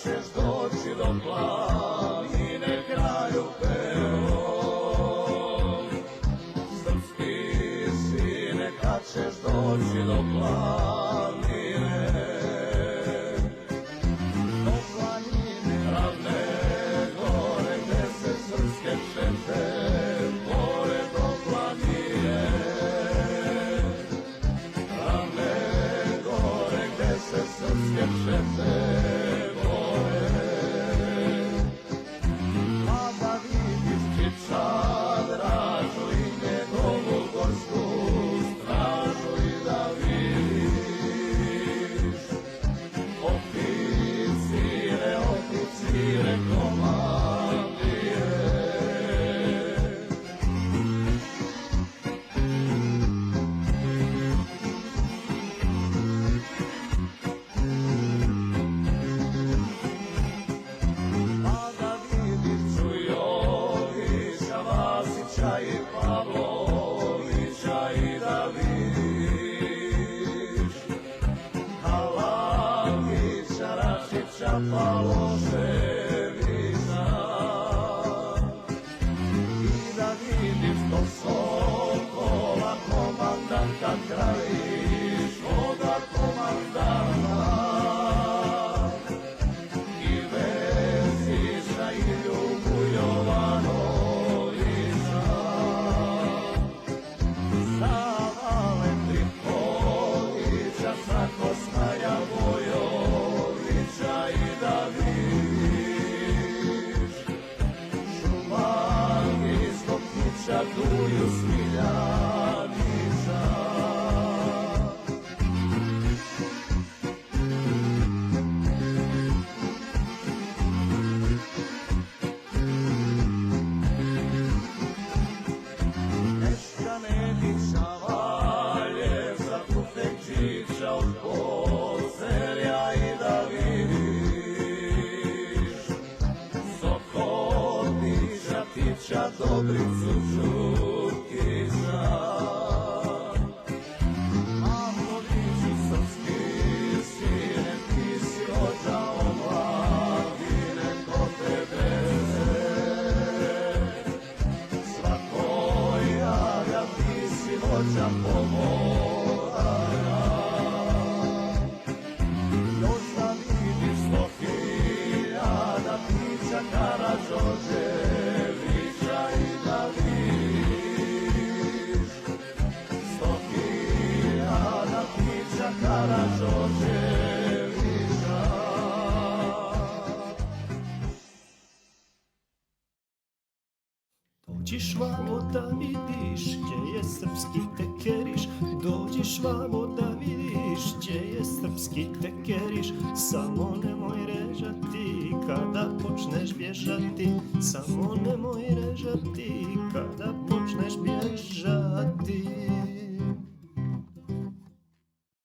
ćeš doći do planine kralju pevom. Srpski sine, kad ćeš doći do planine, do planine ravne gore gde se srpske čete bore, do planine ravne gore gde se srpske čete bore. Pa da vidiš Čiča Dražu i njegovu gorsku stražu i da vidiš oficire, oficire, komandire. Pa da vidiš Čujovića, Vasića i Pavlovića i da vidiš Kalavića, Rašića, Paloševića i da vidiš do Sokola komandanta Krajiškoga komandanta i Vesića i Ljubu Jovanovića. Sa Valentrikovića, sa Kosmaja Vojovića i da vidiš Šumanijskog Kića, Duju Smiljanića. Neškanetića, Valjevca, Tufekčića od Kozelja i da vidiš Sokotića, Tića, Dobricu, Čukića. Pavloviću, srpski sine, ti si vođa omladine, ko tebe svako javlja, ti si vođa pomoraja. Još da vidiš 100.000 pića Karađorđevića i da vidiš 100.000 pića Karađorđevića. Dođiš vamo da vidiš gdje je srpski tekeriš, dođiš vamo da vidiš gdje je srpski tekeriš. Samo nemoj režati kada počneš bježati, samo nemoj režati kada počneš bježati.